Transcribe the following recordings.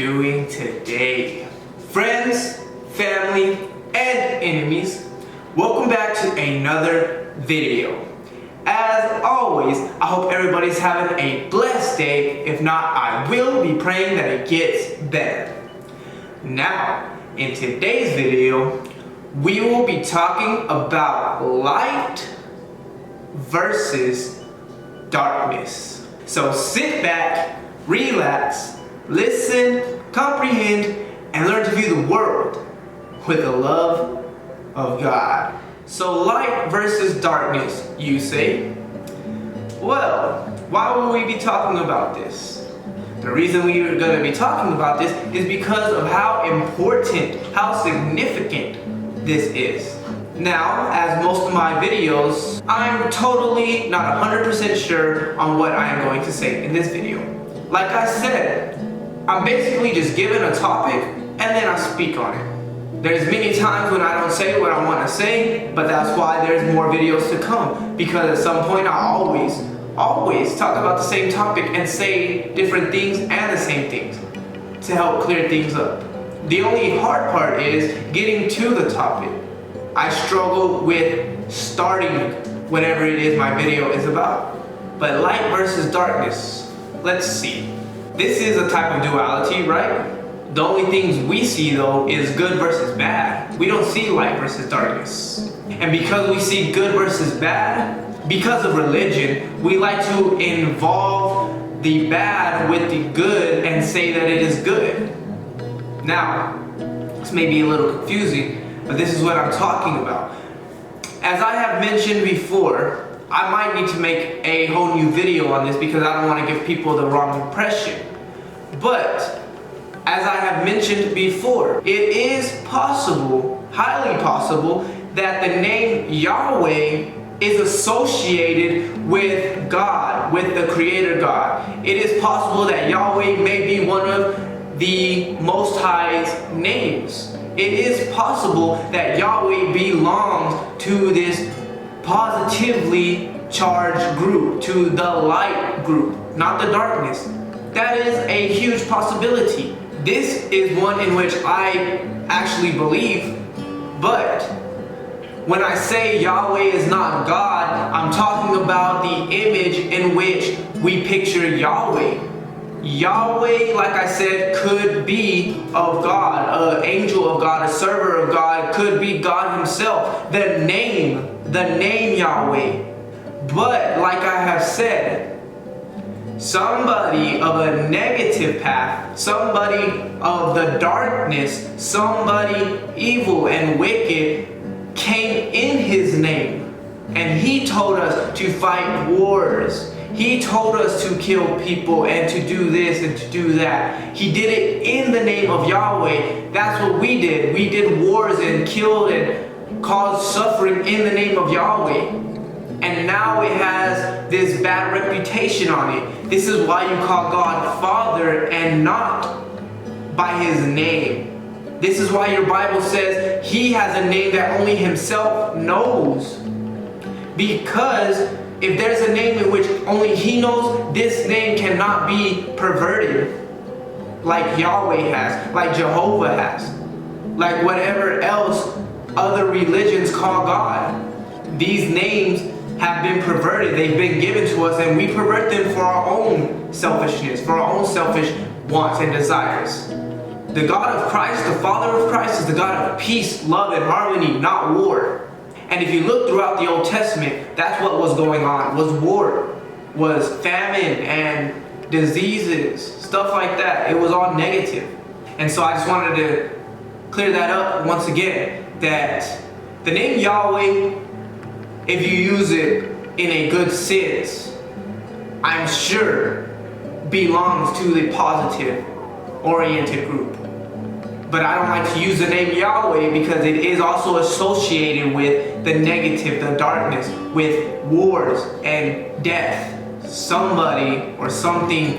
doing today? Friends, family, and enemies, welcome back to another video. As always, I hope everybody's having a blessed day. If not, I will be praying that it gets better. Now, in today's video, we will be talking about light versus darkness. So sit back, relax, listen, comprehend, and learn to view the world with the love of God. So light versus darkness, you say? Well, why will we be talking about this? The reason we are going to be talking about this is because of how important, how significant this is. Now, as most of my videos, I'm totally not 100% sure on what I am going to say in this video. Like I said, I'm basically just given a topic and then I speak on it. There's many times when I don't say what I want to say, but that's why there's more videos to come. Because at some point I always talk about the same topic and say different things and the same things to help clear things up. The only hard part is getting to the topic. I struggle with starting whatever it is my video is about. But light versus darkness, let's see. This is a type of duality, right? The only things we see though is good versus bad. We don't see light versus darkness. And because we see good versus bad, because of religion, we like to involve the bad with the good and say that it is good. Now, this may be a little confusing, but this is what I'm talking about. As I have mentioned before, I might need to make a whole new video on this because I don't want to give people the wrong impression. But, as I have mentioned before, it is possible, highly possible, that the name Yahweh is associated with God, with the Creator God. It is possible that Yahweh may be one of the Most High's names. It is possible that Yahweh belongs to this positively charged group, to the light group, not the darkness. That is a huge possibility. This is one in which I actually believe, but when I say Yahweh is not God, I'm talking about the image in which we picture Yahweh. Yahweh, like I said, could be of God, an angel of God, a server of God, could be God himself, the name Yahweh. But like I have said, somebody of a negative path, somebody of the darkness, somebody evil and wicked came in his name, and he told us to fight wars. He told us to kill people and to do this and to do that. He did it in the name of Yahweh. That's what we did. We did wars and killed and caused suffering in the name of Yahweh. And now it has this bad reputation on it. This is why you call God Father and not by his name. This is why your Bible says he has a name that only himself knows. Because if there's a name in which only he knows, this name cannot be perverted like Yahweh has, like Jehovah has, like whatever else other religions call God. These names have been perverted. They've been given to us and we pervert them for our own selfishness, for our own selfish wants and desires. The God of Christ, the Father of Christ, is the God of peace, love, and harmony, not war. And if you look throughout the Old Testament, that's what was going on, was war, was famine and diseases, stuff like that. It was all negative. And so I just wanted to clear that up once again, that the name Yahweh, if you use it in a good sense, I'm sure belongs to the positive oriented group. But I don't like to use the name Yahweh because it is also associated with the negative, the darkness, with wars and death. Somebody or something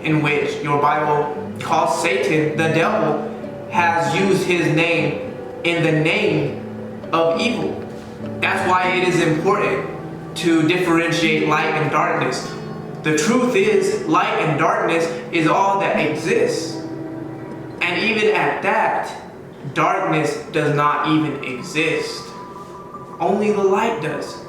in which your Bible calls Satan, the devil, has used his name in the name of evil. That's why it is important to differentiate light and darkness. The truth is, light and darkness is all that exists. And even at that, darkness does not even exist. Only the light does.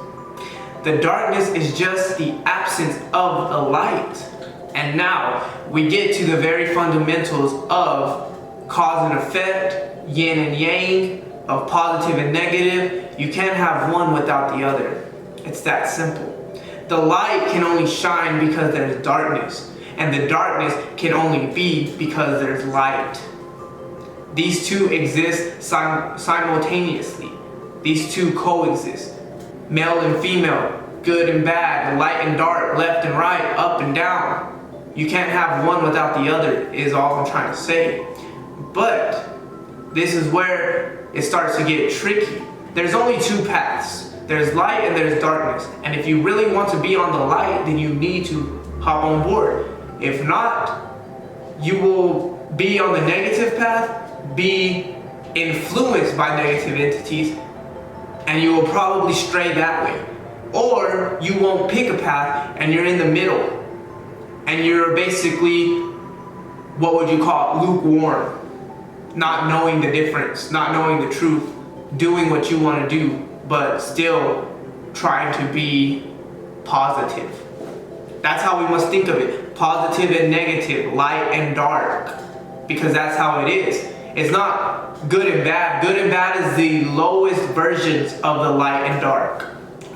The darkness is just the absence of the light. And now we get to the very fundamentals of cause and effect, yin and yang, of positive and negative. You can't have one without the other. It's that simple. The light can only shine because there's darkness, and the darkness can only be because there's light. These two exist simultaneously. These two coexist. Male and female, good and bad, light and dark, left and right, up and down. You can't have one without the other, is all I'm trying to say. But this is where it starts to get tricky. There's only two paths. There's light and there's darkness. And if you really want to be on the light, then you need to hop on board. If not, you will be on the negative path, be influenced by negative entities, and you will probably stray that way. Or you won't pick a path and you're in the middle. And you're basically, what would you call it, lukewarm. Not knowing the difference, not knowing the truth, doing what you want to do, but still trying to be positive. That's how we must think of it. Positive and negative, light and dark. Because that's how it is. It's not good and bad. Good and bad is the lowest versions of the light and dark.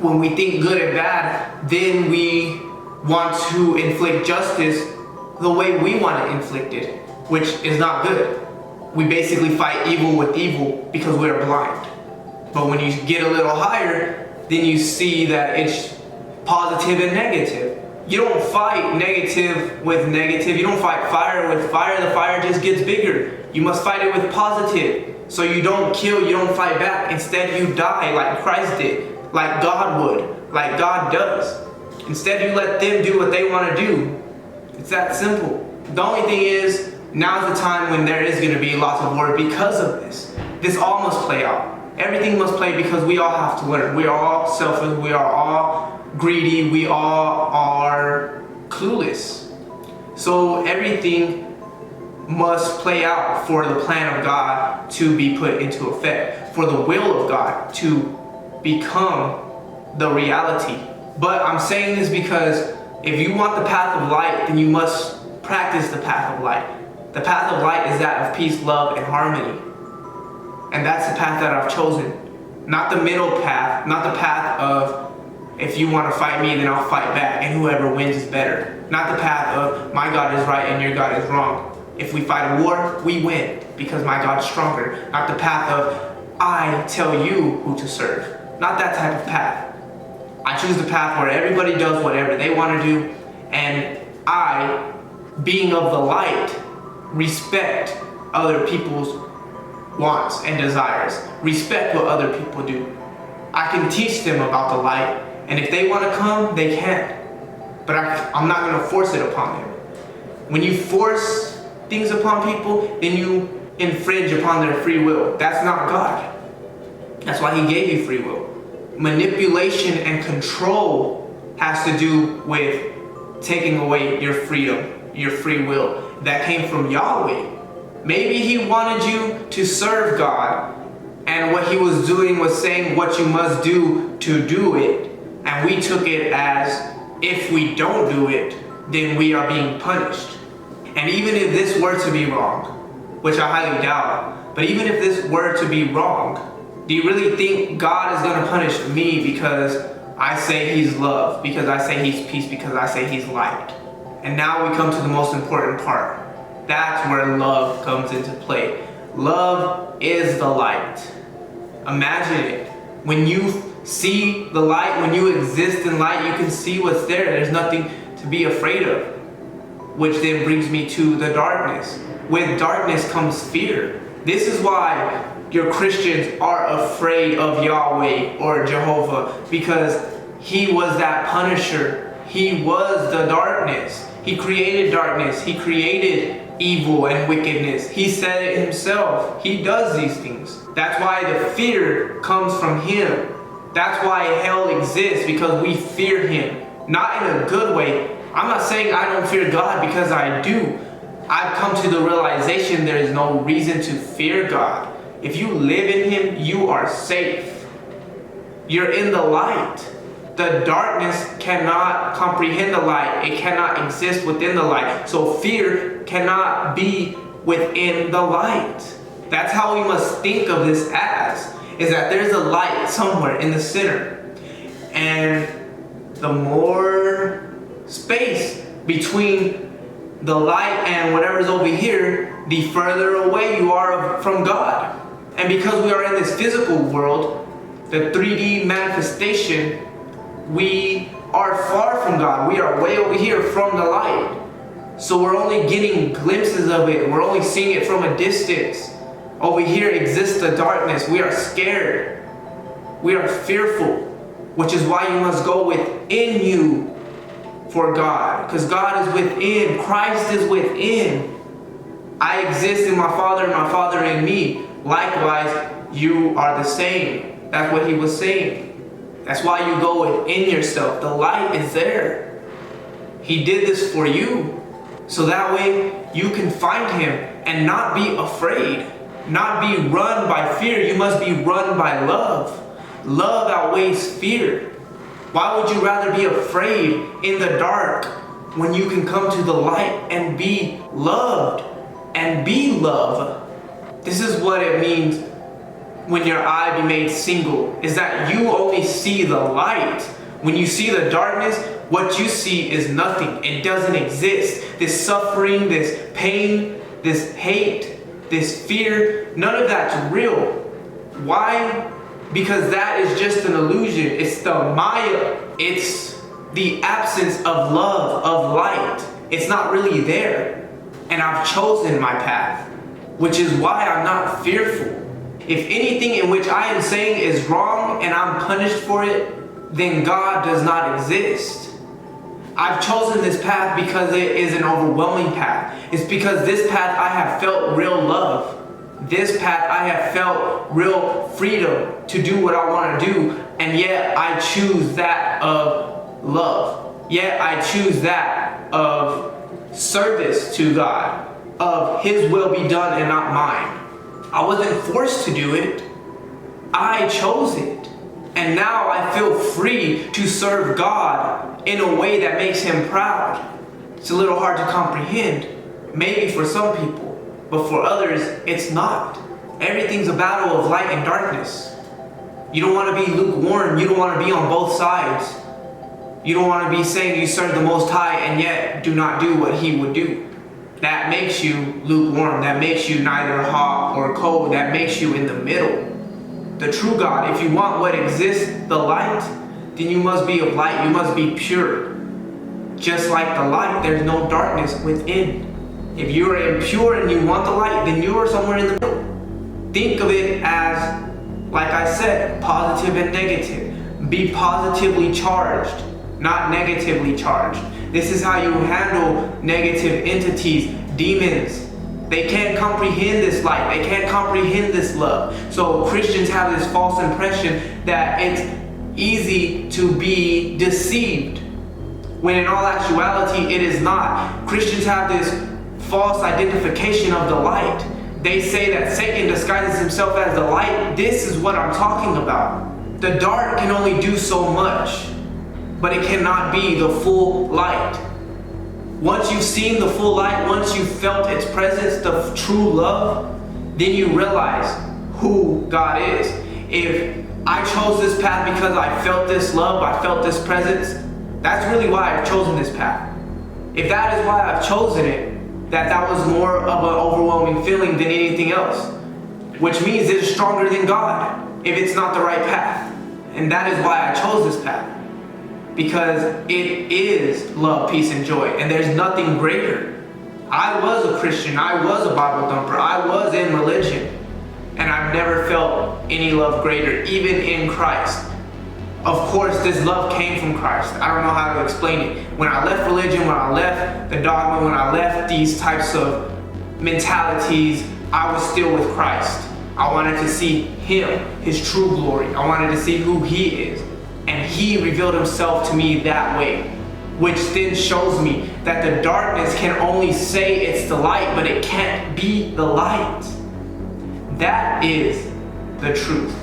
When we think good and bad, then we want to inflict justice the way we want to inflict it, which is not good. We basically fight evil with evil because we're blind. But when you get a little higher, then you see that it's positive and negative. You don't fight negative with negative. You don't fight fire with fire. The fire just gets bigger. You must fight it with positive. So you don't kill, you don't fight back. Instead, you die like Christ did, like God would, like God does. Instead, you let them do what they want to do. It's that simple. The only thing is, now's the time when there is going to be lots of war because of this. This all must play out. Everything must play because we all have to learn. We are all selfish. We are all greedy. We all are clueless. So everything must play out for the plan of God to be put into effect, for the will of God to become the reality. But I'm saying this because if you want the path of light, then you must practice the path of light. The path of light is that of peace, love, and harmony. And that's the path that I've chosen. Not the middle path, not the path of if you want to fight me, then I'll fight back, and whoever wins is better. Not the path of my God is right and your God is wrong. If we fight a war, we win because my God's stronger. Not the path of I tell you who to serve. Not that type of path. I choose the path where everybody does whatever they want to do, and I, being of the light, respect other people's wants and desires. Respect what other people do. I can teach them about the light, and if they want to come, they can. But I'm not going to force it upon them. When you force things upon people, then you infringe upon their free will. That's not God. That's why He gave you free will. Manipulation and control has to do with taking away your freedom, your free will. That came from Yahweh. Maybe He wanted you to serve God, and what He was doing was saying what you must do to do it, and we took it as if we don't do it, then we are being punished. And even if this were to be wrong, which I highly doubt, but even if this were to be wrong, do you really think God is going to punish me because I say He's love, because I say He's peace, because I say He's light? And now we come to the most important part. That's where love comes into play. Love is the light. Imagine it. When you see the light, when you exist in light, you can see what's there. There's nothing to be afraid of. Which then brings me to the darkness. With darkness comes fear. This is why your Christians are afraid of Yahweh or Jehovah, because He was that punisher. He was the darkness. He created darkness. He created evil and wickedness. He said it Himself. He does these things. That's why the fear comes from Him. That's why hell exists, because we fear Him. Not in a good way. I'm not saying I don't fear God, because I do. I've come to the realization there is no reason to fear God. If you live in Him, you are safe. You're in the light. The darkness cannot comprehend the light. It cannot exist within the light. So fear cannot be within the light. That's how we must think of this as, is that there's a light somewhere in the center. And the more space between the light and whatever's over here, the further away you are from God. And because we are in this physical world, the 3D manifestation, we are far from God. We are way over here from the light. So we're only getting glimpses of it. We're only seeing it from a distance. Over here exists the darkness. We are scared. We are fearful, which is why you must go within you for God, because God is within. Christ is within. I exist in my Father and my Father in me. Likewise, you are the same. That's what He was saying. That's why you go within yourself. The light is there. He did this for you, so that way you can find Him and not be afraid, not be run by fear. You must be run by love. Love outweighs fear. Why would you rather be afraid in the dark when you can come to the light and be loved and be love? This is what it means when your eye be made single, is that you only see the light. When you see the darkness, what you see is nothing. It doesn't exist. This suffering, this pain, this hate, this fear, none of that's real. Why? Because that is just an illusion. It's the Maya. It's the absence of love, of light. It's not really there. And I've chosen my path, which is why I'm not fearful. If anything in which I am saying is wrong and I'm punished for it, then God does not exist. I've chosen this path because it is an overwhelming path. It's because this path I have felt real love. This path I have felt real freedom to do what I want to do, and yet I choose that of love. Yet I choose that of service to God, of His will be done and not mine. I wasn't forced to do it. I chose it. And now I feel free to serve God in a way that makes Him proud. It's a little hard to comprehend, maybe for some people. But for others, it's not. Everything's a battle of light and darkness. You don't want to be lukewarm. You don't want to be on both sides. You don't want to be saying you serve the Most High and yet do not do what He would do. That makes you lukewarm. That makes you neither hot or cold. That makes you in the middle. The true God, if you want what exists, the light, then you must be of light. You must be pure. Just like the light, there's no darkness within. If you are impure and you want the light, then you are somewhere in the middle. Think of it as, like I said, positive and negative. Be positively charged, not negatively charged. This is how you handle negative entities, demons. They can't comprehend this light. They can't comprehend this love. So Christians have this false impression that it's easy to be deceived, when in all actuality it is not. Christians have this false identification of the light. They say that Satan disguises himself as the light. This is what I'm talking about. The dark can only do so much, but it cannot be the full light. Once you've seen the full light, once you've felt its presence, the true love, then you realize who God is. If I chose this path because I felt this love, I felt this presence, that's really why I've chosen this path. If that is why I've chosen it, that was more of an overwhelming feeling than anything else, which means it's stronger than God if it's not the right path. And that is why I chose this path, because it is love, peace, and joy, and there's nothing greater. I was a Christian, I was a Bible thumper, I was in religion, and I've never felt any love greater, even in Christ. Of course, this love came from Christ. I don't know how to explain it. When I left religion, when I left the dogma, when I left these types of mentalities, I was still with Christ. I wanted to see Him, His true glory. I wanted to see who He is. And He revealed Himself to me that way. which then shows me that the darkness can only say it's the light, but it can't be the light. That is the truth.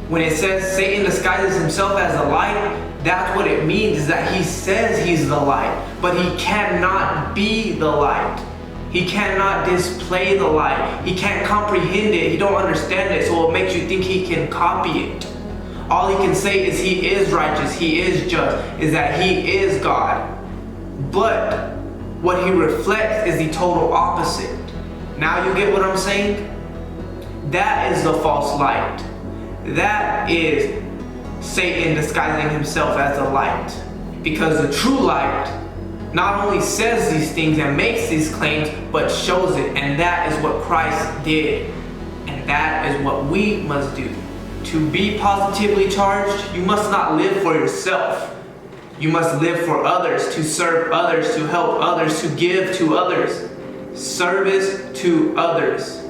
When it says Satan disguises himself as the light, that's what it means, is that he says he's the light, but he cannot be the light. He cannot display the light. He can't comprehend it. He don't understand it, so it makes you think he can copy it. All he can say is he is righteous, he is just, is that he is God. But what he reflects is the total opposite. Now you get what I'm saying? That is the false light. That is Satan disguising himself as the light. Because the true light not only says these things and makes these claims, but shows it. And that is what Christ did. And that is what we must do. To be positively charged, you must not live for yourself. You must live for others, to serve others, to help others, to give to others. Service to others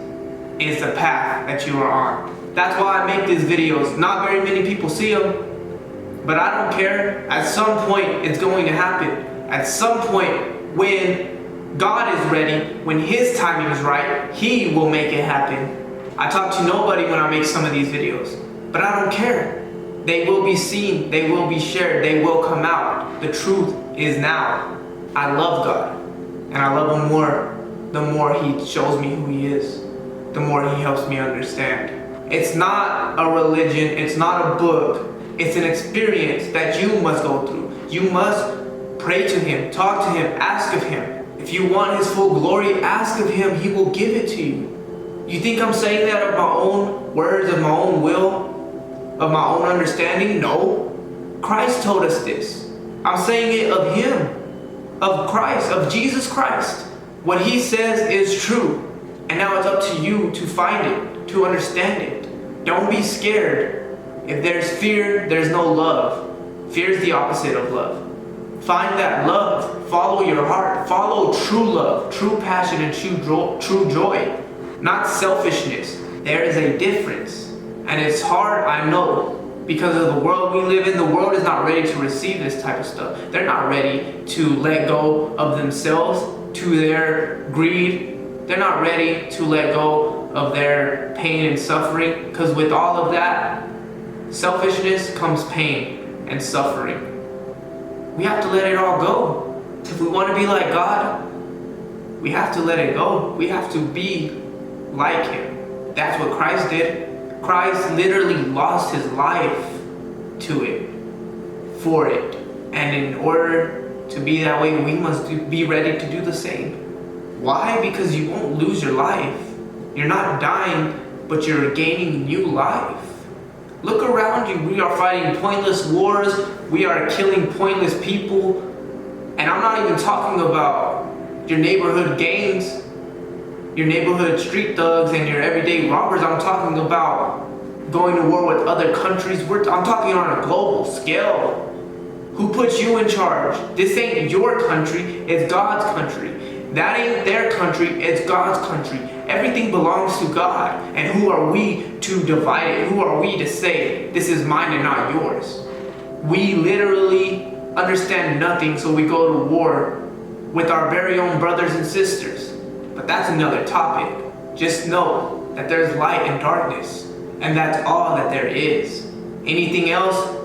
is the path that you are on. That's why I make these videos. Not very many people see them, but I don't care. At some point, it's going to happen. At some point, when God is ready, when His timing is right, He will make it happen. I talk to nobody when I make some of these videos, but I don't care. They will be seen, they will be shared, they will come out. The truth is now. I love God, and I love Him more the more He shows me who He is, the more He helps me understand. It's not a religion, it's not a book, it's an experience that you must go through. You must pray to Him, talk to Him, ask of Him. If you want His full glory, ask of Him, He will give it to you. You think I'm saying that of my own words, of my own will, of my own understanding? No. Christ told us this. I'm saying it of Him, of Christ, of Jesus Christ. What He says is true. And now it's up to you to find it, to understand it. Don't be scared. If there's fear, there's no love. Fear is the opposite of love. Find that love. Follow your heart. Follow true love, true passion, and true joy. Not selfishness. There is a difference. And it's hard, I know, because of the world we live in. The world is not ready to receive this type of stuff. They're not ready to let go of themselves, to their greed. They're not ready to let go of their pain and suffering, because with all of that selfishness comes pain and suffering. We have to let it all go. If we want to be like God, we have to let it go. We have to be like Him. That's what Christ did. Christ literally lost His life to it, for it. And in order to be that way, we must be ready to do the same. Why? Because you won't lose your life. You're not dying, but you're gaining new life. Look around you. We are fighting pointless wars. We are killing pointless people. And I'm not even talking about your neighborhood gangs, your neighborhood street thugs, and your everyday robbers. I'm talking about going to war with other countries. I'm talking on a global scale. Who puts you in charge? This ain't your country, it's God's country. That ain't their country, it's God's country. Everything belongs to God. And who are we to divide it? Who are we to say, this is mine and not yours? We literally understand nothing, so we go to war with our very own brothers and sisters. But that's another topic. Just know that there's light and darkness, and that's all that there is. Anything else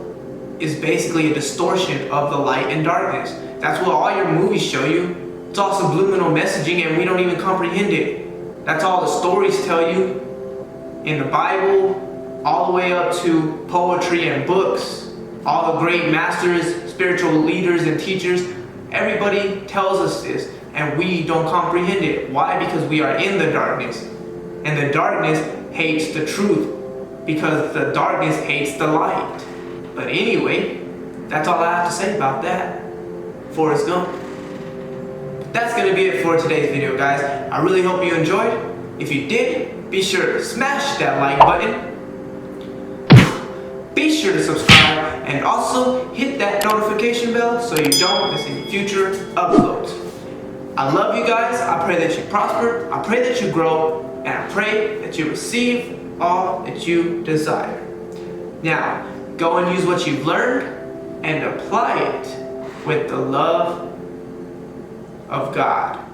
is basically a distortion of the light and darkness. That's what all your movies show you. It's all subliminal messaging, and we don't even comprehend it. That's all the stories tell you in the Bible, all the way up to poetry and books. All the great masters, spiritual leaders and teachers, everybody tells us this, and we don't comprehend it. Why? Because we are in the darkness, and the darkness hates the truth, because the darkness hates the light. But anyway, that's all I have to say about that. Forrest Gump. That's going to be it for today's video, guys. I really hope you enjoyed. If you did, be sure to smash that like button. Be sure to subscribe, and also hit that notification bell so you don't miss any future uploads. I love you guys. I pray that you prosper. I pray that you grow. And I pray that you receive all that you desire. Now, go and use what you've learned and apply it with the love of God.